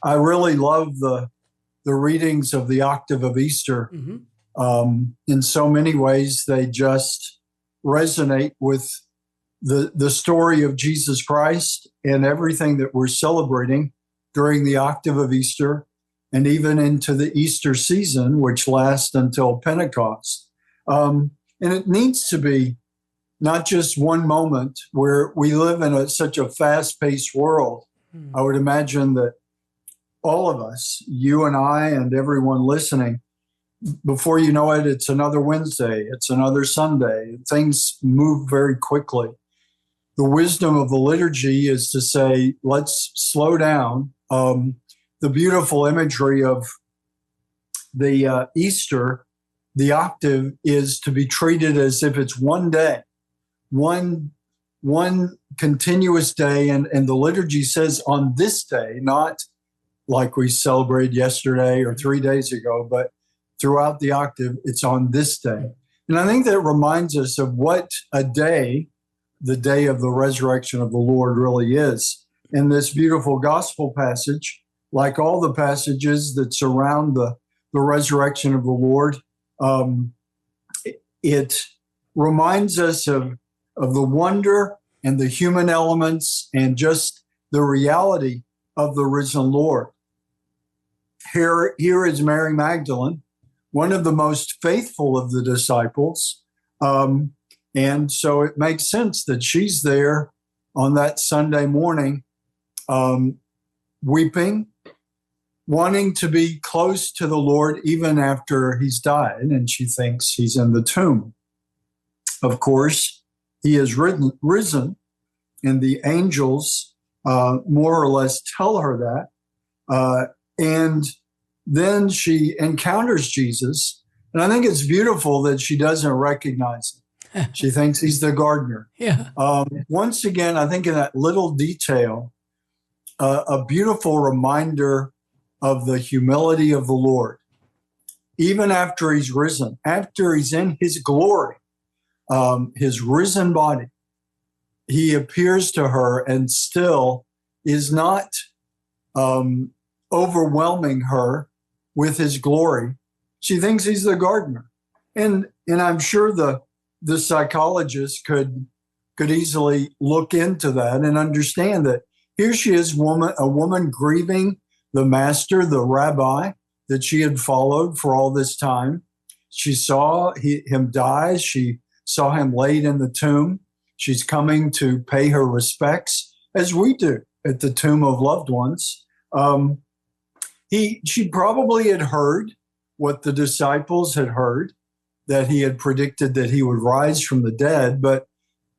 I really love the readings of the octave of Easter. In so many ways, they just resonate with the story of Jesus Christ and everything that we're celebrating during the octave of Easter and even into the Easter season, which lasts until Pentecost. And it needs to be not just one moment where we live in such a fast-paced world. I would imagine that all of us, you and I and everyone listening, before you know it, it's another Wednesday, it's another Sunday. Things move very quickly. The wisdom of the liturgy is to say, let's slow down. The beautiful imagery of the Easter, the octave, is to be treated as if it's one day, one continuous day. And the liturgy says on this day, not like we celebrated yesterday or 3 days ago, but throughout the octave, it's on this day. And I think that reminds us of what a day, the day of the resurrection of the Lord, really is. In this beautiful gospel passage, like all the passages that surround the resurrection of the Lord, it reminds us of the wonder and the human elements and just the reality of the risen Lord. Here is Mary Magdalene, one of the most faithful of the disciples. And so it makes sense that she's there on that Sunday morning, weeping, wanting to be close to the Lord even after he's died, and she thinks he's in the tomb. Of course, he has risen, and the angels more or less tell her that. And then she encounters Jesus, and I think it's beautiful that she doesn't recognize him. She thinks he's the gardener. Yeah. Once again, I think in that little detail, a beautiful reminder of the humility of the Lord. Even after he's risen, after he's in his glory, his risen body, he appears to her and still is not overwhelming her with his glory. She thinks he's the gardener. And I'm sure the psychologist could easily look into that and understand that here she is, a woman grieving the master, the rabbi that she had followed for all this time. She saw him die. She saw him laid in the tomb. She's coming to pay her respects, as we do at the tomb of loved ones. She probably had heard what the disciples had heard, that he had predicted that he would rise from the dead. But,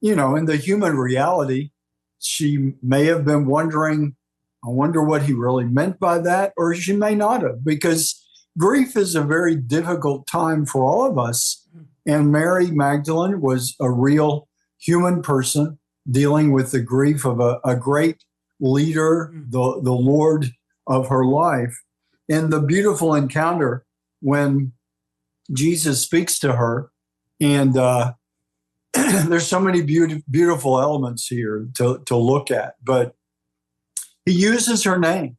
in the human reality, she may have been wondering, I wonder what he really meant by that, or she may not have, because grief is a very difficult time for all of us. And Mary Magdalene was a real human person dealing with the grief of a great leader, the Lord of her life. And the beautiful encounter when Jesus speaks to her, and there's so many beautiful elements here to look at, but he uses her name.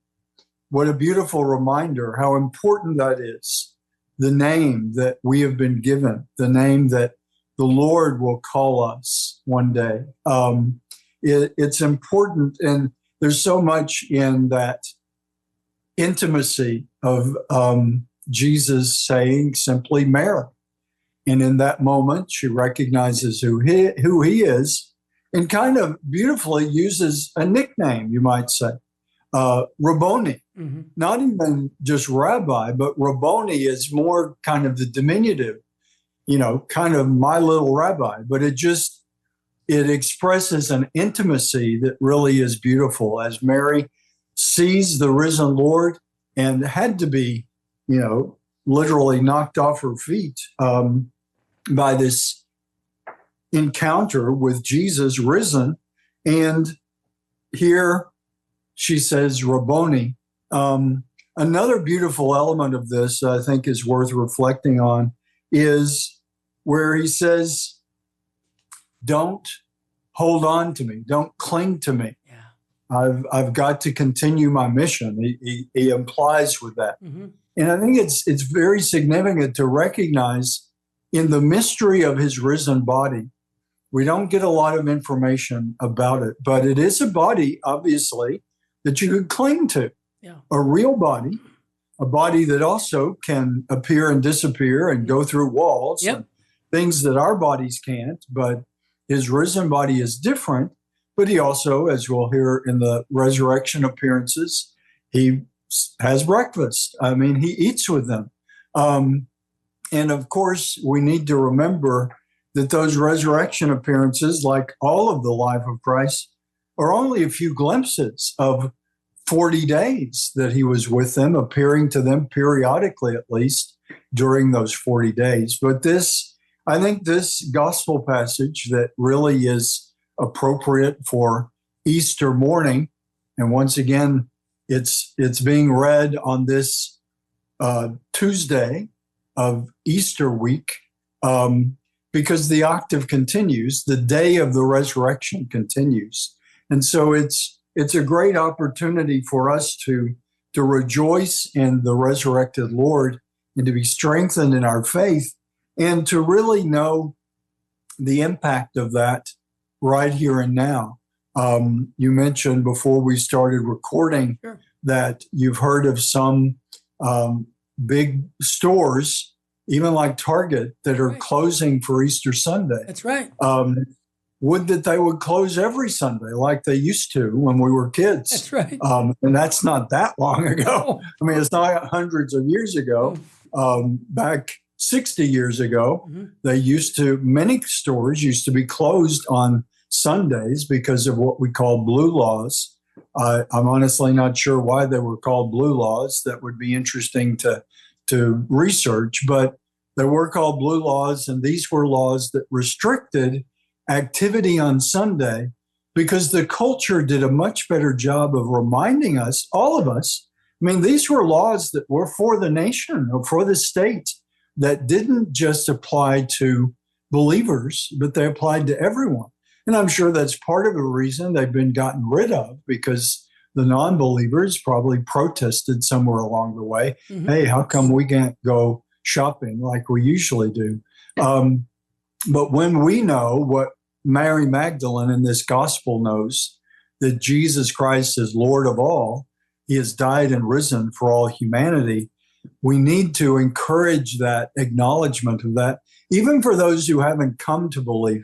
What a beautiful reminder, how important that is. The name that we have been given, the name that the Lord will call us one day. It's important, and there's so much in that intimacy of Jesus saying simply Mary. And in that moment, she recognizes who he is, and kind of beautifully uses a nickname, you might say, Rabboni. Mm-hmm. Not even just rabbi, but Rabboni is more kind of the diminutive, kind of my little rabbi. But it expresses an intimacy that really is beautiful as Mary sees the risen Lord and had to be, literally knocked off her feet by this encounter with Jesus risen. And here she says, Rabboni. Another beautiful element of this I think is worth reflecting on is where he says, don't hold on to me, don't cling to me. Yeah. I've got to continue my mission. He implies with that. And I think it's very significant to recognize in the mystery of his risen body, we don't get a lot of information about it, but it is a body, obviously, that you could cling to. Yeah. A real body, a body that also can appear and disappear and go through walls, Yep. and things that our bodies can't. But his risen body is different. But he also, as we'll hear in the resurrection appearances, he has breakfast. I mean, he eats with them. And of course, we need to remember that those resurrection appearances, like all of the life of Christ, are only a few glimpses of 40 days that he was with them, appearing to them periodically, at least during those 40 days. But I think this gospel passage that really is appropriate for Easter morning, and once again, it's being read on this Tuesday of Easter week, because the octave continues, the day of the resurrection continues. And so it's a great opportunity for us to rejoice in the resurrected Lord and to be strengthened in our faith and to really know the impact of that right here and now. You mentioned before we started recording Sure. that you've heard of some big stores, even like Target, that are Right. closing for Easter Sunday. That's right. Would that they would close every Sunday like they used to when we were kids. That's right. And that's not that long ago. I mean, it's not hundreds of years ago. Back 60 years ago, many stores used to be closed on Sundays because of what we call blue laws. I'm honestly not sure why they were called blue laws. That would be interesting to research, but they were called blue laws, and these were laws that restricted activity on Sunday because the culture did a much better job of reminding us, all of us. I mean, these were laws that were for the nation or for the state that didn't just apply to believers, but they applied to everyone. And I'm sure that's part of the reason they've been gotten rid of, because the non-believers probably protested somewhere along the way. Hey, how come we can't go shopping like we usually do? But when we know what Mary Magdalene in this gospel knows, that Jesus Christ is Lord of all, he has died and risen for all humanity, we need to encourage that acknowledgement of that, even for those who haven't come to believe.